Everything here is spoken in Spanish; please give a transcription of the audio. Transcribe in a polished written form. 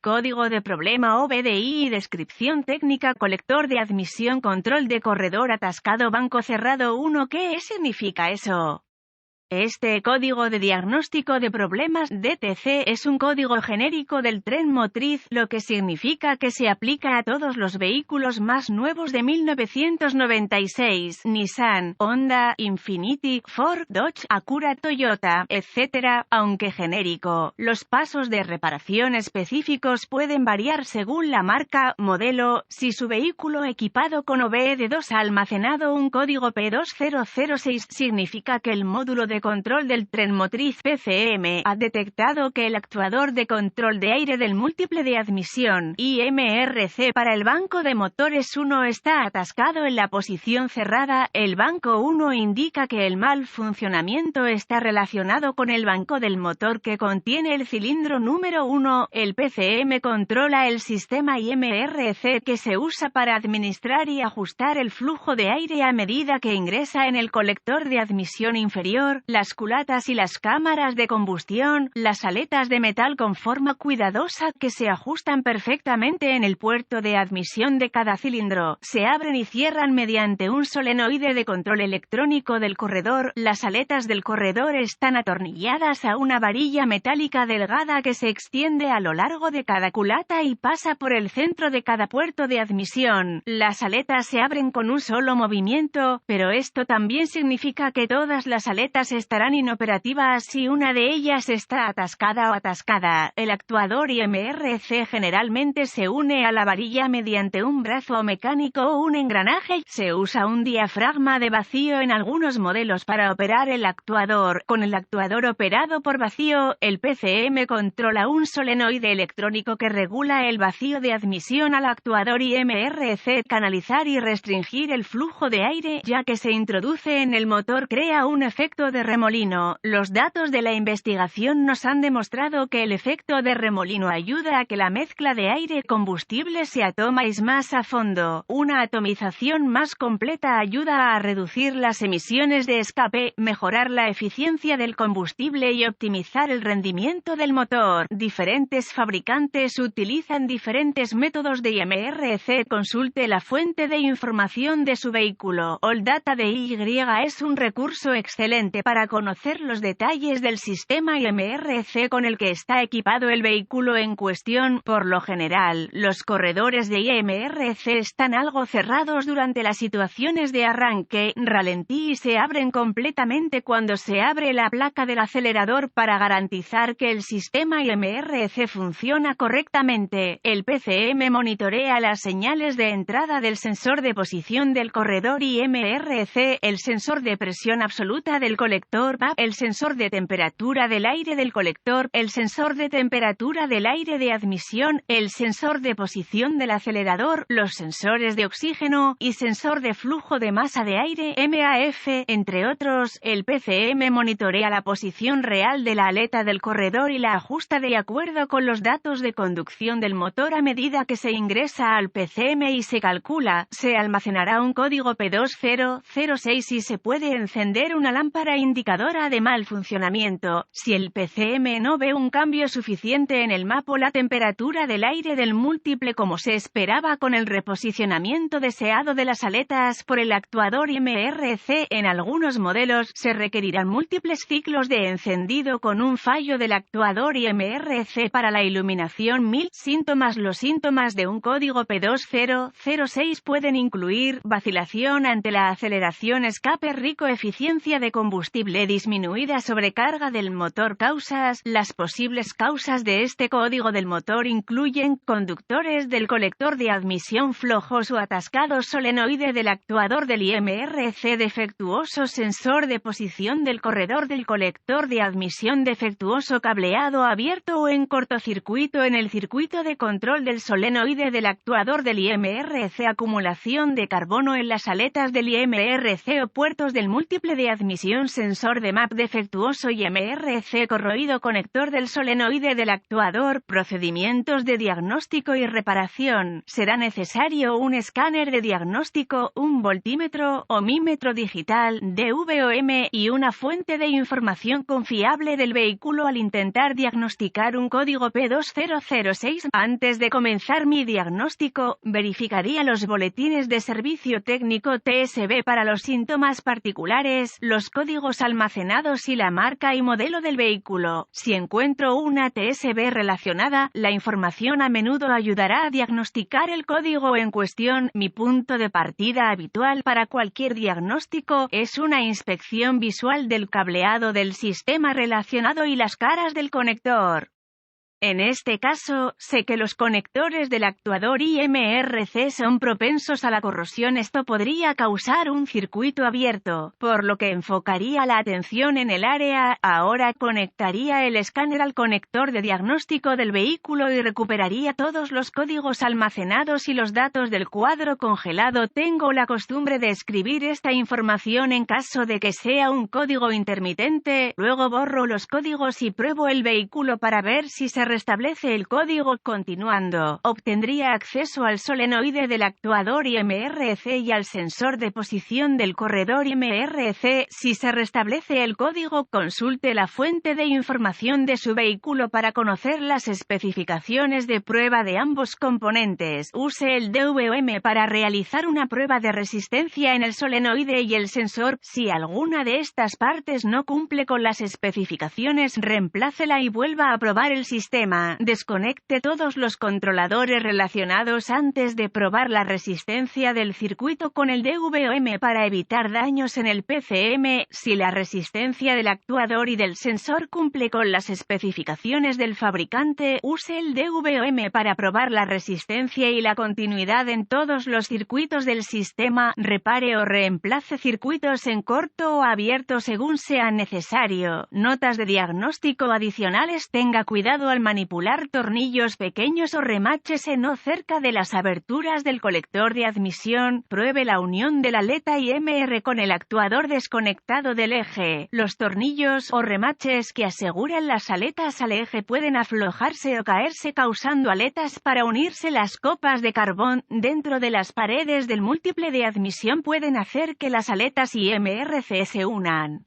Código de problema OBDI y descripción técnica colector de admisión control de corredor atascado banco cerrado 1. ¿Qué significa eso? Este código de diagnóstico de problemas DTC es un código genérico del tren motriz, lo que significa que se aplica a todos los vehículos más nuevos de 1996, Nissan, Honda, Infiniti, Ford, Dodge, Acura, Toyota, etc. Aunque genérico, los pasos de reparación específicos pueden variar según la marca, modelo. Si su vehículo equipado con OBD2 ha almacenado un código P2006, significa que el módulo de control del tren motriz PCM ha detectado que el actuador de control de aire del múltiple de admisión IMRC para el banco de motores 1 está atascado en la posición cerrada. El banco 1 indica que el mal funcionamiento está relacionado con el banco del motor que contiene el cilindro número 1. El PCM controla el sistema IMRC que se usa para administrar y ajustar el flujo de aire a medida que ingresa en el colector de admisión inferior. Las culatas y las cámaras de combustión, las aletas de metal con forma cuidadosa que se ajustan perfectamente en el puerto de admisión de cada cilindro, se abren y cierran mediante un solenoide de control electrónico del corredor. Las aletas del corredor están atornilladas a una varilla metálica delgada que se extiende a lo largo de cada culata y pasa por el centro de cada puerto de admisión. Las aletas se abren con un solo movimiento, pero esto también significa que todas las aletas estarán inoperativas si una de ellas está atascada o atascada. El actuador IMRC generalmente se une a la varilla mediante un brazo mecánico o un engranaje. Se usa un diafragma de vacío en algunos modelos para operar el actuador. Con el actuador operado por vacío, el PCM controla un solenoide electrónico que regula el vacío de admisión al actuador IMRC. Canalizar y restringir el flujo de aire, ya que se introduce en el motor, crea un efecto de remolino. Los datos de la investigación nos han demostrado que el efecto de remolino ayuda a que la mezcla de aire-combustible se atomice más a fondo. Una atomización más completa ayuda a reducir las emisiones de escape, mejorar la eficiencia del combustible y optimizar el rendimiento del motor. Diferentes fabricantes utilizan diferentes métodos de IMRC. Consulte la fuente de información de su vehículo. All Data de Y es un recurso excelente para conocer los detalles del sistema IMRC con el que está equipado el vehículo en cuestión. Por lo general, los corredores de IMRC están algo cerrados durante las situaciones de arranque, ralentí y se abren completamente cuando se abre la placa del acelerador para garantizar que el sistema IMRC funciona correctamente. El PCM monitorea las señales de entrada del sensor de posición del corredor IMRC, el sensor de presión absoluta del colector PAP, el sensor de temperatura del aire del colector, el sensor de temperatura del aire de admisión, el sensor de posición del acelerador, los sensores de oxígeno y sensor de flujo de masa de aire MAF, entre otros. El PCM monitorea la posición real de la aleta del corredor y la ajusta de acuerdo con los datos de conducción del motor a medida que se ingresa al PCM y se calcula. Se almacenará un código P2006 y se puede encender una lámpara indicadora de mal funcionamiento. Si el PCM no ve un cambio suficiente en el mapa o la temperatura del aire del múltiple como se esperaba con el reposicionamiento deseado de las aletas por el actuador IMRC, en algunos modelos se requerirán múltiples ciclos de encendido con un fallo del actuador IMRC para la iluminación. Síntomas. Los síntomas de un código P2006 pueden incluir vacilación ante la aceleración, escape rico, eficiencia de combustible disminuida, sobrecarga del motor. Causas. Las posibles causas de este código del motor incluyen conductores del colector de admisión flojos o atascados, solenoide del actuador del IMRC defectuoso, sensor de posición del corredor del colector de admisión defectuoso, cableado abierto o en cortocircuito en el circuito de control del solenoide del actuador del IMRC, acumulación de carbono en las aletas del IMRC o puertos del múltiple de admisión, sensor de MAP defectuoso y MRC corroído, conector del solenoide del actuador, procedimientos de diagnóstico y reparación. Será necesario un escáner de diagnóstico, un voltímetro, ohmímetro digital, DVOM, y una fuente de información confiable del vehículo al intentar diagnosticar un código P2006. Antes de comenzar mi diagnóstico, verificaría los boletines de servicio técnico TSB para los síntomas particulares, los códigos almacenados y la marca y modelo del vehículo. Si encuentro una TSB relacionada, la información a menudo ayudará a diagnosticar el código en cuestión. Mi punto de partida habitual para cualquier diagnóstico es una inspección visual del cableado del sistema relacionado y las caras del conector. En este caso, sé que los conectores del actuador IMRC son propensos a la corrosión. Esto podría causar un circuito abierto, por lo que enfocaría la atención en el área. Ahora conectaría el escáner al conector de diagnóstico del vehículo y recuperaría todos los códigos almacenados y los datos del cuadro congelado. Tengo la costumbre de escribir esta información en caso de que sea un código intermitente. Luego borro los códigos y pruebo el vehículo para ver si se restablece el código. Continuando, obtendría acceso al solenoide del actuador IMRC y al sensor de posición del corredor IMRC. Si se restablece el código, consulte la fuente de información de su vehículo para conocer las especificaciones de prueba de ambos componentes. Use el DVOM para realizar una prueba de resistencia en el solenoide y el sensor. Si alguna de estas partes no cumple con las especificaciones, reemplácela y vuelva a probar el sistema. Desconecte todos los controladores relacionados antes de probar la resistencia del circuito con el DVOM para evitar daños en el PCM. Si la resistencia del actuador y del sensor cumple con las especificaciones del fabricante, use el DVOM para probar la resistencia y la continuidad en todos los circuitos del sistema. Repare o reemplace circuitos en corto o abierto según sea necesario. Notas de diagnóstico adicionales: tenga cuidado al manipular tornillos pequeños o remaches en o cerca de las aberturas del colector de admisión. Pruebe la unión de la aleta IMR con el actuador desconectado del eje. Los tornillos o remaches que aseguran las aletas al eje pueden aflojarse o caerse, causando aletas para unirse. Las copas de carbón dentro de las paredes del múltiple de admisión pueden hacer que las aletas IMRC se unan.